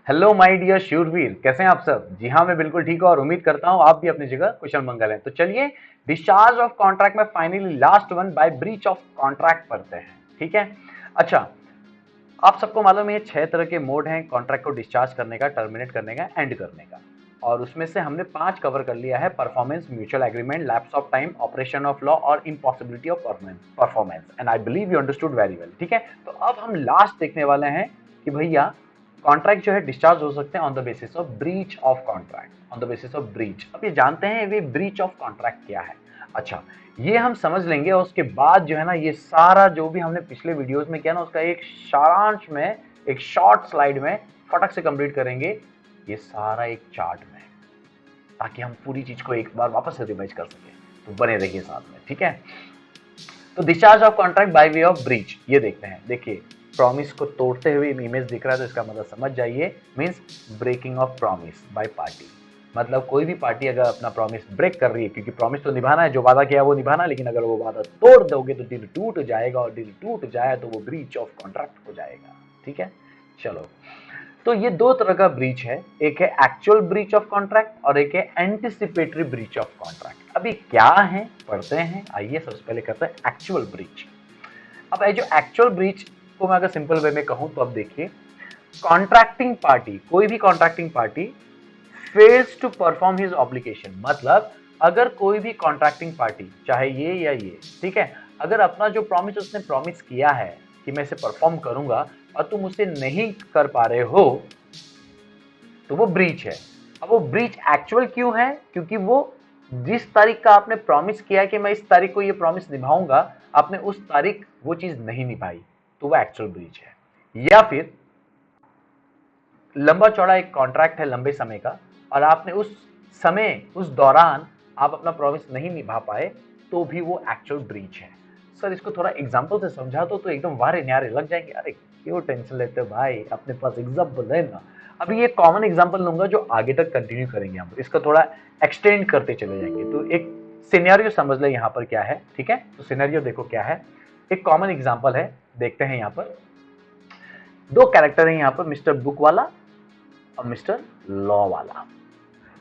Hello my dear शूरवीर, कैसे हैं आप सब। जी हाँ, मैं बिल्कुल ठीक हूँ और उम्मीद करता हूँ आप भी अपनी जगह कुशल मंगल हैं। तो चलिए डिस्चार्ज ऑफ कॉन्ट्रैक्ट में finally last one by breach of contract पढ़ते हैं। ठीक है। अच्छा, आप सबको मालूम है ये 6 तरह के मोड हैं कॉन्ट्रैक्ट को डिस्चार्ज करने का, टर्मिनेट करने का, एंड करने का। और उसमें से हमने 5 कवर कर लिया है: performance, mutual agreement, lapse of time, operation of law और impossibility of performance. And I believe you understood very well. ठीक है, तो अब हम लास्ट देखने वाले हैं कि भैया कॉन्ट्रैक्ट जो है डिस्चार्ज हो सकते हैं on the basis of breach of contract, on the basis of breach. अब ये जानते हैं ये ब्रीच ऑफ कॉन्ट्रैक्ट क्या है। अच्छा, ये हम समझ लेंगे और उसके बाद जो है ना ये सारा जो भी हमने पिछले वीडियोस में किया ना उसका एक सारांश में, एक शॉर्ट स्लाइड में फटक से कंप्लीट करेंगे, ये सारा एक चार्ट में, ताकि हम पूरी चीज को एक बार वापस से रिवाइज कर सके। तो बने रहिए साथ में। ठीक है, तो discharge of contract by way of breach ये देखते हैं। देखिए, प्रॉमिस को तोड़ते हुए इमेज दिख रहा है तो इसका मतलब समझ जाइए, means breaking of promise by party. मतलब कोई भी पार्टी अगर अपना प्रॉमिस ब्रेक कर रही है, क्योंकि प्रॉमिस तो निभाना है, जो वादा किया है वो निभाना, लेकिन अगर वो वादा तोड़ दोगे तो दिल टूट जाएगा, और दिल टूट जाए तो वो ब्रीच ऑफ कॉन्ट्रैक्ट हो जाएगा। ठीक है, चलो। तो ये 2 तरह का ब्रीच है, एक है एक्चुअल ब्रीच ऑफ कॉन्ट्रैक्ट और एक है एंटिसिपेटरी ब्रीच ऑफ कॉन्ट्रैक्ट। अभी क्या है पढ़ते हैं, आइए सबसे पहले करते हैं एक्चुअल ब्रीच। अब ये जो एक्चुअल ब्रीच को मैं अगर सिंपल वे में कहूं तो अब देखिए, कॉन्ट्रैक्टिंग पार्टी, कोई भी contracting party fails to perform his obligation. मतलब अगर कोई भी कॉन्ट्रैक्टिंग पार्टी, चाहे ये या ये, ठीक है, अगर अपना जो प्रॉमिस उसने प्रॉमिस किया है कि मैं इसे परफॉर्म करूंगा और तुम उसे नहीं कर पा रहे हो, तो वो ब्रीच है। अब वो ब्रीच एक्चुअल क्यों है? क्योंकि वो जिस तारीख का आपने प्रॉमिस किया कि मैं इस तारीख को ये प्रॉमिस निभाऊंगा, आपने उस तारीख वो चीज नहीं निभाई, तो वो एक्चुअल ब्रीच है। या फिर लंबा चौड़ा एक कॉन्ट्रैक्ट है लंबे समय का, और आपने उस समय, उस दौरान आप अपना प्रॉमिस नहीं निभा पाए, तो भी वो एक्चुअल ब्रीच है। सर इसको थोड़ा एग्जांपल से समझा दो तो एकदम वारे न्यारे लग जाएंगे। अरे क्यों टेंशन लेते हो भाई, अपने पास एग्जांपल है ना। अभी ये कॉमन एग्जांपल लूंगा जो आगे तक कंटिन्यू करेंगे हम, इसका थोड़ा एक्सटेंड करते चले जाएंगे। तो एक सिनेरियो समझ ले यहाँ पर क्या है। ठीक है, तो सिनेरियो देखो क्या है, एक कॉमन एग्जांपल है, देखते हैं यहाँ पर। 2 कैरेक्टर है यहाँ पर, मिस्टर बुक वाला और मिस्टर लॉ वाला।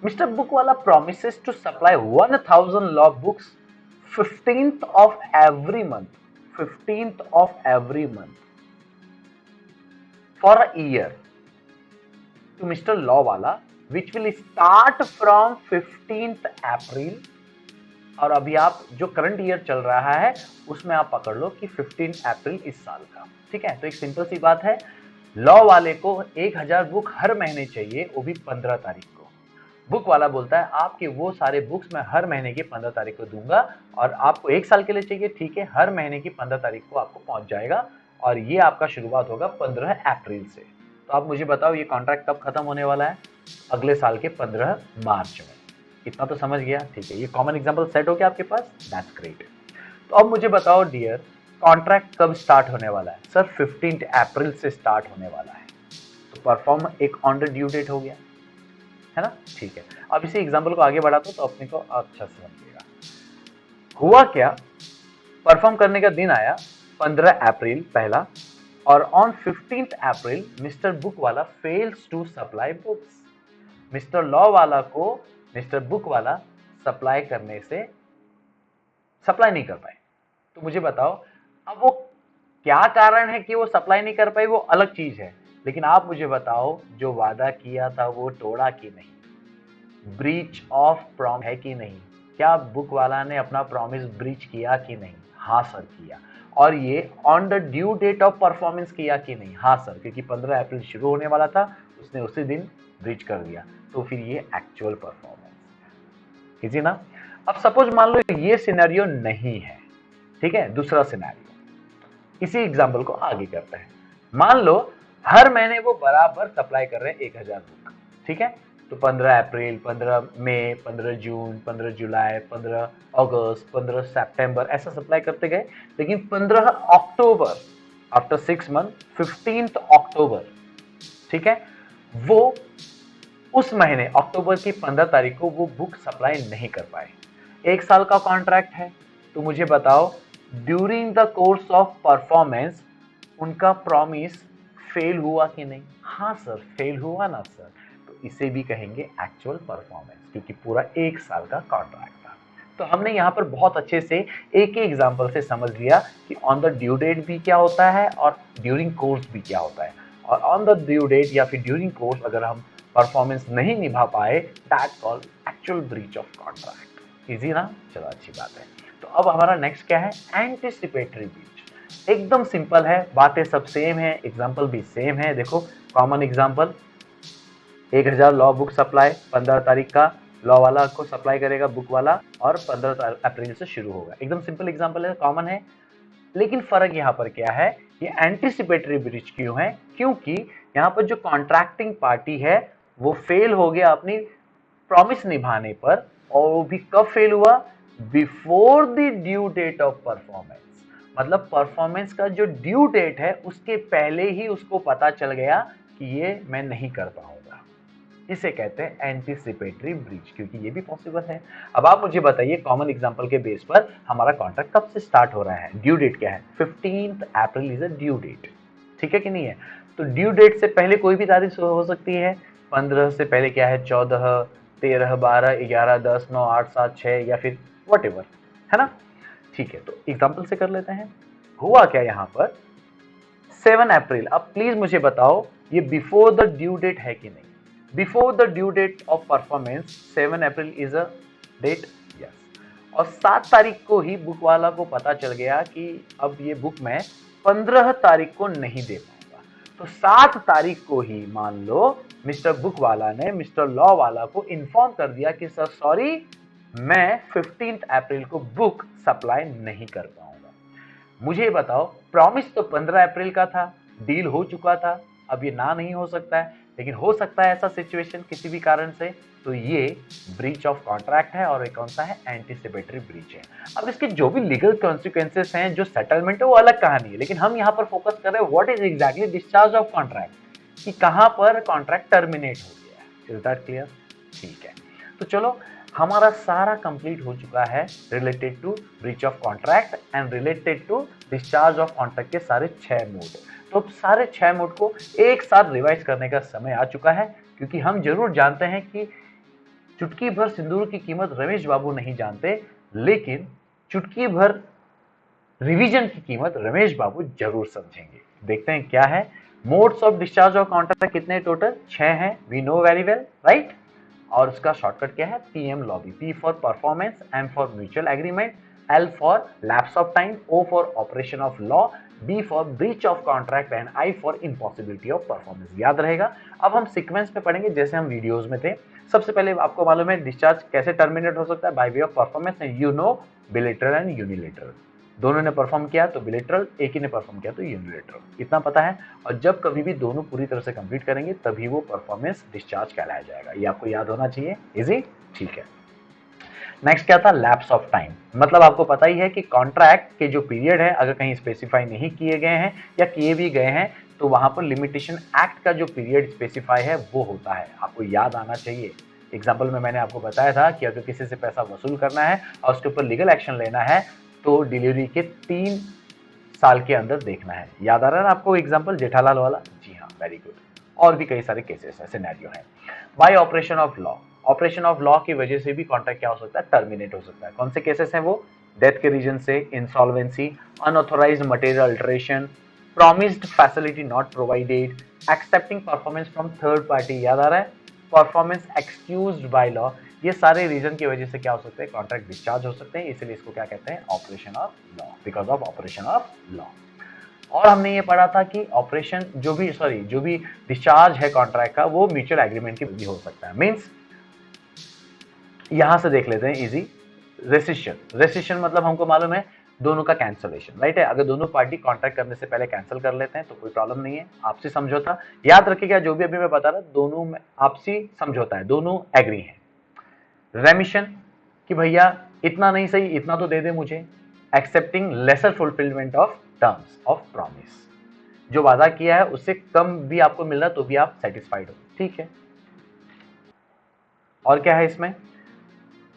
मिस्टर बुक वाला promises to supply 1000 law books 15th of every month, 15th of every month for a year to Mr. Law वाला, which will start from 15th April। और अभी आप जो current year चल रहा है उसमें आप पकड़ लो कि 15 अप्रैल इस साल का। ठीक है, तो एक सिंपल सी बात है, लॉ वाले को 1000 बुक हर महीने चाहिए, वो भी 15 तारीख को। बुक वाला बोलता है आपके वो सारे बुक्स मैं हर महीने की 15 तारीख को दूंगा, और आपको 1 साल के लिए चाहिए, ठीक है, हर महीने की 15 तारीख को आपको पहुंच जाएगा, और ये आपका शुरुआत होगा 15 अप्रैल से। तो आप मुझे बताओ ये कॉन्ट्रैक्ट कब खत्म होने वाला है? अगले साल के 15 मार्च में। इतना तो समझ गया, ठीक है, ये कॉमन एग्जांपल सेट हो गया आपके पास, दैट्स ग्रेट। तो अब मुझे बताओ डियर, कॉन्ट्रैक्ट कब स्टार्ट होने वाला है? सर 15 अप्रैल से स्टार्ट होने वाला है। तो परफॉर्म एक ऑन द ड्यू डेट हो गया, है ना। ठीक है, अब इसी एग्जांपल को आगे बढ़ाता हूं तो अपने को अच्छा समझिएगा। हुआ क्या, परफॉर्म करने का दिन आया 15 अप्रैल पहला, और ऑन 15 अप्रैल मिस्टर बुक वाला fails to supply books. Mister law वाला को मिस्टर बुक वाला सप्लाई करने से सप्लाई नहीं कर पाए। तो मुझे बताओ अब वो क्या कारण है कि वो सप्लाई नहीं कर पाई, वो अलग चीज है, लेकिन आप मुझे बताओ जो वादा किया था वो तोड़ा कि नहीं? ब्रीच ऑफ प्रॉमिस है कि नहीं? क्या बुक वाला ने अपना प्रॉमिस ब्रीच किया कि नहीं? हाँ सर किया। और ये on the due date of performance किया कि नहीं? हाँ सर, क्योंकि 15 अप्रैल शुरू होने वाला था, उसने उसी दिन ब्रीच कर दिया, तो फिर ये एक्चुअल परफॉर्मेंस। इजी ना। अब सपोज मान लो ये सिनेरियो नहीं है, ठीक है, दूसरा सिनेरियो, इसी एग्जाम्पल को आगे करते हैं। मान लो हर महीने वो बराबर सप्लाई कर रहे हैं 1000 बुक, ठीक है, तो 15 अप्रैल, 15 मई, 15 जून, 15 जुलाई, 15 अगस्त, 15 सितंबर, ऐसा सप्लाई करते गए। लेकिन 15 अक्टूबर, आफ्टर 6 मंथ, 15 अक्टूबर, ठीक है, वो उस महीने अक्टूबर की 15 तारीख को वो बुक सप्लाई नहीं कर पाए। 1 साल का कॉन्ट्रैक्ट है, तो मुझे बताओ during the course of performance उनका प्रॉमिस फेल हुआ कि नहीं? हाँ सर, फेल हुआ ना सर, तो इसे भी कहेंगे एक्चुअल परफॉर्मेंस, क्योंकि पूरा 1 साल का कॉन्ट्रैक्ट था। तो हमने यहाँ पर बहुत अच्छे से एक ही एग्जाम्पल से समझ लिया कि ऑन द ड्यू डेट भी क्या होता है और ड्यूरिंग कोर्स भी क्या होता है। और ऑन द ड्यू डेट या फिर ड्यूरिंग कोर्स अगर हम परफॉर्मेंस नहीं निभा पाए, that called actual breach of contract. Easy ना? चलो अच्छी बात है। तो अब हमारा नेक्स्ट क्या है? Anticipatory breach. एकदम सिंपल है, बातें सब सेम है, एग्जाम्पल भी सेम है। देखो common example, 1000 law book supply, 15 तारीख का लॉ वाला को सप्लाई करेगा बुक वाला और 15 अप्रैल से शुरू होगा। एकदम सिंपल एग्जाम्पल है, कॉमन है। लेकिन फर्क यहाँ पर क्या है? ये एंटिसिपेटरी ब्रीच क्यों है? क्योंकि यहाँ पर जो कॉन्ट्रैक्टिंग पार्टी है वो फेल हो गया अपनी प्रॉमिस निभाने पर, और वो भी कब फेल हुआ? Before the due date of performance. मतलब परफॉर्मेंस का जो ड्यू डेट है उसके पहले ही उसको पता चल गया कि ये मैं नहीं कर पाऊंगा। इसे कहते हैं एंटीसिपेटरी ब्रीच, क्योंकि ये भी पॉसिबल है। अब आप मुझे बताइए कॉमन एग्जांपल के बेस पर हमारा कॉन्ट्रैक्ट कब से स्टार्ट हो रहा है? ड्यू डेट क्या है? 15 April is a due date, ठीक है कि नहीं है? तो ड्यू डेट से पहले कोई भी तारीख हो सकती है। 15 से पहले क्या है? 14, 13, 12, 11, 10, 9, 8, 7, 6 या फिर व्हाटएवर, है ना? ठीक है, तो एग्जांपल से कर लेते हैं। हुआ क्या यहाँ पर? 7 अप्रैल। अब प्लीज मुझे बताओ ये बिफोर द ड्यू डेट है कि नहीं? Before the due date of performance 7 April is a date, yes. और 7 तारीख को ही बुक वाला को पता चल गया कि अब ये बुक मैं 15 तारीख को नहीं दे पाऊंगा। तो 7 तारीख को ही मान लो मिस्टर बुक वाला ने मिस्टर लॉ वाला को इन्फॉर्म कर दिया कि सर सॉरी, मैं 15 अप्रैल को बुक सप्लाई नहीं कर पाऊंगा। मुझे बताओ, प्रॉमिस तो 15 अप्रैल का था, डील हो चुका था, अब ये ना नहीं हो सकता है, लेकिन हो सकता है ऐसा सिचुएशन किसी भी कारण से, तो ये ब्रीच ऑफ कॉन्ट्रैक्ट है। और ये कौन सा है? एंटीसिपेटरी ब्रीच है। अब इसके जो भी लीगल कॉन्सिक्वेंसेस हैं, जो सेटलमेंट है, वो अलग कहानी है, लेकिन हम यहाँ पर फोकस कर रहे हैं what is exactly discharge of contract, कि कहां पर कॉन्ट्रैक्ट टर्मिनेट हो गया है। Is that clear? ठीक है, तो चलो हमारा सारा कंप्लीट हो चुका है related to breach of contract and related to discharge of contract के सारे 6 मोड। तो सारे 6 मोड को एक साथ रिवाइज करने का समय आ चुका है, क्योंकि हम जरूर जानते हैं कि चुटकी भर सिंदूर की कीमत रमेश बाबू नहीं जानते, लेकिन चुटकी भर रिवीजन की कीमत रमेश बाबू जरूर समझेंगे। देखते हैं क्या है modes of discharge of contract. कितने टोटल? 6 हैं, we know very well, right? और उसका शॉर्टकट क्या है? PM lobby. P for performance, M for mutual agreement, L for lapse of time, O for operation of law, B for breach of contract and I for impossibility of performance. याद रहेगा। अब हम sequence में पढ़ेंगे जैसे हम videos में थे। सबसे पहले आपको मालूम है डिस्चार्ज कैसे टर्मिनेट हो सकता है? By way of performance, you know, bilateral and unilateral. दोनों ने परफॉर्म किया तो बिलेटरल, एक ही ने परफॉर्म किया तो यूनिलेटरल, इतना पता है। और जब कभी भी दोनों पूरी तरह से कंप्लीट करेंगे तभी वो परफॉर्मेंस डिस्चार्ज कहलाया जाएगा। ये आपको याद होना चाहिए। इजी? ठीक है। नेक्स्ट क्या था? Lapse of time. मतलब आपको पता ही है कि कॉन्ट्रैक्ट के जो पीरियड है अगर कहीं स्पेसिफाई नहीं किए गए हैं या किए भी गए हैं तो वहां पर लिमिटेशन एक्ट का जो पीरियड स्पेसिफाई है वो होता है, आपको याद आना चाहिए। एग्जाम्पल में मैंने आपको बताया था कि अगर किसी से पैसा वसूल करना है और उसके ऊपर लीगल एक्शन लेना है तो डिलीवरी के 3 साल के अंदर देखना है। याद आ रहा है ना आपको एग्जाम्पल जेठालाल वाला? जी हाँ, वेरी गुड। और भी कई सारे केसेस है, सिनेरियो है। Bye operation of law. Operation of law की वजह से भी कॉन्ट्रैक्ट क्या हो सकता है? टर्मिनेट हो सकता है। कौन से केसेस हैं वो? डेथ के रीजन से, insolvency, unauthorised material alteration, promised facility not provided, accepting performance from third party, याद आ रहा है, परफॉर्मेंस एक्सक्यूज्ड बाय लॉ। ये सारे रीजन की वजह से क्या हो सकते हैं? कॉन्ट्रैक्ट डिस्चार्ज हो सकते हैं। इसलिए इसको क्या कहते हैं? Operation of law, because of operation of law. और हमने ये पढ़ा था कि ऑपरेशन जो भी डिस्चार्ज है कॉन्ट्रैक्ट का वो म्यूचुअल एग्रीमेंट की भी हो सकता है। मींस यहां से देख लेते हैं इजी। रेसिशन। रेसिशन मतलब हमको मालूम है दोनों का कैंसलेशन, राइट है। अगर दोनों पार्टी कॉन्ट्रैक्ट करने से पहले कैंसिल कर लेते हैं तो कोई प्रॉब्लम नहीं है। आपसी समझौता, याद रखिएगा जो भी अभी मैं बता रहा हूं दोनों में आपसी समझौता है, दोनों एग्री हैं। रेमिशन कि भैया इतना नहीं सही इतना तो दे दे मुझे। Accepting lesser fulfilment of terms of promise, जो वादा किया है उससे कम भी आपको मिल रहा तो भी आप सेटिस्फाइड हो, ठीक है। और क्या है इसमें?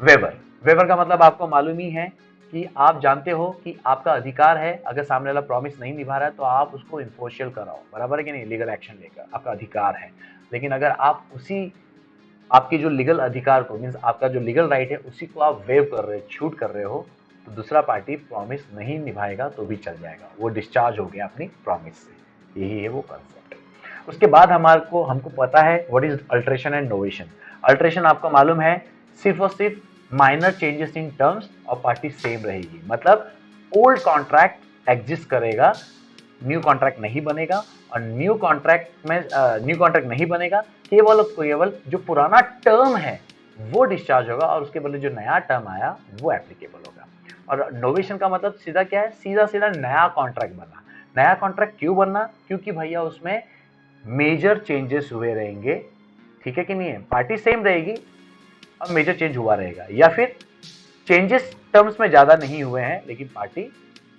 वेवर। वेवर का मतलब आपको मालूम ही है कि आप जानते हो कि आपका अधिकार है, अगर सामने वाला प्रॉमिस नहीं निभा रहा है तो आप उसको इन्फोर्शियल कराओ, बराबर है कि नहीं, लीगल एक्शन लेकर, आपका अधिकार है। लेकिन अगर आप उसी आपकी जो लीगल अधिकार को, मीन्स आपका जो लीगल राइट है उसी को आप वेव कर रहे हो, छूट कर रहे हो, तो दूसरा पार्टी प्रॉमिस नहीं निभाएगा तो भी चल जाएगा, वो डिस्चार्ज हो गया अपनी प्रॉमिस से। यही है वो कंसेप्ट। उसके बाद हमको पता है what is alteration and novation. Alteration आपको मालूम है, सिर्फ और सिर्फ माइनर चेंजेस इन टर्म्स और पार्टी सेम रहेगी, मतलब ओल्ड कॉन्ट्रैक्ट एग्जिस्ट करेगा, न्यू कॉन्ट्रैक्ट नहीं बनेगा, और न्यू कॉन्ट्रैक्ट नहीं बनेगा, केवल और केवल जो पुराना टर्म है वो डिस्चार्ज होगा और उसके बदले जो नया टर्म आया वो एप्लीकेबल होगा। और नोवेशन का मतलब सीधा क्या है, सीधा सीधा नया कॉन्ट्रैक्ट बनना। नया कॉन्ट्रैक्ट क्यों बनना, क्योंकि भैया उसमें मेजर चेंजेस हुए रहेंगे, ठीक है कि नहीं है, पार्टी सेम रहेगी और मेजर चेंज हुआ रहेगा, या फिर चेंजेस टर्म्स में ज्यादा नहीं हुए हैं लेकिन पार्टी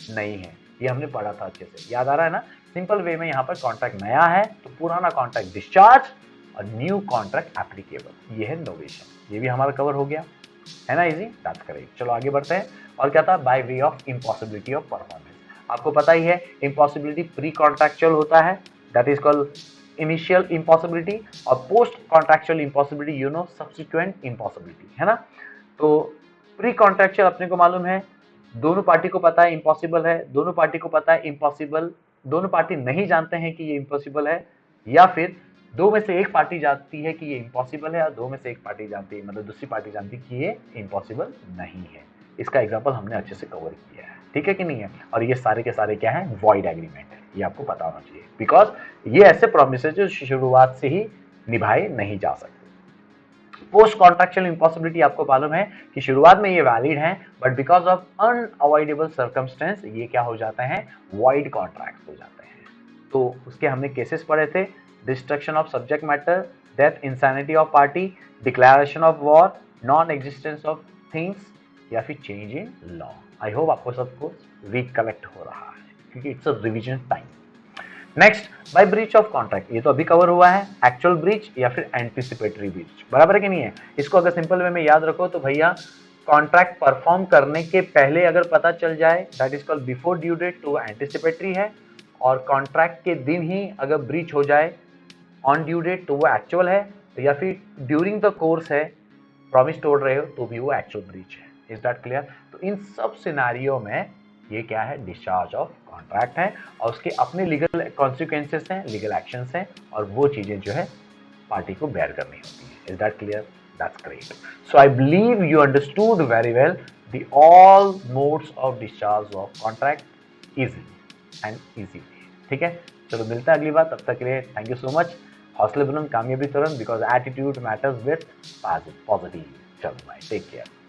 नहीं है। ये हमने पढ़ा था अच्छे से, याद आ रहा है ना। सिंपल वे में यहाँ पर कॉन्ट्रैक्ट नया है तो पुराना कॉन्ट्रैक्ट डिस्चार्ज और न्यू कॉन्ट्रैक्ट एप्लीकेबल, ये है नोवेशन। ये भी हमारा कवर हो गया है ना, इजी, दैट्स करेक्ट। चलो आगे बढ़ते हैं। और क्या था, by way of impossibility of performance. आपको पता ही है इम्पॉसिबिलिटी प्री कॉन्ट्रैक्चुअल होता है, that is called initial impossibility, और post contractual impossibility you know subsequent impossibility, है ना। तो प्री कॉन्ट्रैक्चुअल अपने को मालूम है, दोनों पार्टी को पता है इम्पॉसिबल है, दोनों पार्टी को पता है इम्पॉसिबल, दोनों पार्टी नहीं जानते हैं कि ये इम्पॉसिबल है, या फिर दो में से एक पार्टी जानती है कि ये इम्पॉसिबल है और दो में से एक पार्टी जानती है, मतलब दूसरी पार्टी जानती है कि ये इम्पॉसिबल नहीं है। इसका एग्जांपल हमने अच्छे से कवर किया है, ठीक है कि नहीं है। और ये सारे के सारे क्या है, वॉइड एग्रीमेंट है, ये आपको पता होना चाहिए, बिकॉज ये ऐसे प्रॉमिस जो शुरुआत से ही निभाए नहीं जा सकते। पोस्ट कॉन्ट्रैक्चुअल इम्पॉसिबिलिटी आपको मालूम है कि शुरुआत में ये वैलिड है, but because of unavoidable circumstance ये क्या हो जाते हैं, वॉइड कॉन्ट्रैक्ट हो जाते हैं। तो उसके हमने केसेस पढ़े थे, destruction of subject matter, death, insanity of party, declaration of war, non existence of things, या फिर change in law. I hope आपको सब कुछ रिकलेक्ट हो रहा है क्योंकि it's a revision time. Next, by breach of contract, ये तो अभी कवर हुआ है, एक्चुअल ब्रीच या फिर एंटिसिपेटरी ब्रीच, बराबर है कि नहीं है। इसको अगर सिंपल वे में याद रखो तो भैया कॉन्ट्रैक्ट परफॉर्म करने के पहले अगर पता चल जाए, that is called before due date, तो एंटिसिपेटरी है, और कॉन्ट्रैक्ट के दिन ही अगर ब्रीच हो जाए ऑन ड्यू डेट तो वो एक्चुअल है, या फिर ड्यूरिंग द कोर्स है, प्रॉमिस तोड़ रहे हो तो भी वो एक्चुअल ब्रीच है। Is that clear. तो इन सब सिनेरियो में ये क्या है, डिस्चार्ज ऑफ कॉन्ट्रैक्ट है, और उसके अपने लीगल कॉन्सिक्वेंसेस हैं, लीगल एक्शंस हैं, और वो चीजें जो है पार्टी को बेयर करनी होती है। Is that clear, that's great. So I believe you understood very well the all modes of discharge of contract easily and easily, ठीक है। चलो मिलते हैं अगली बार, तब तक के लिए थैंक यू सो मच। हौसले बुलंद, कामयाबी तुरंत, because attitude matters with positive. चलो बाय, टेक केयर।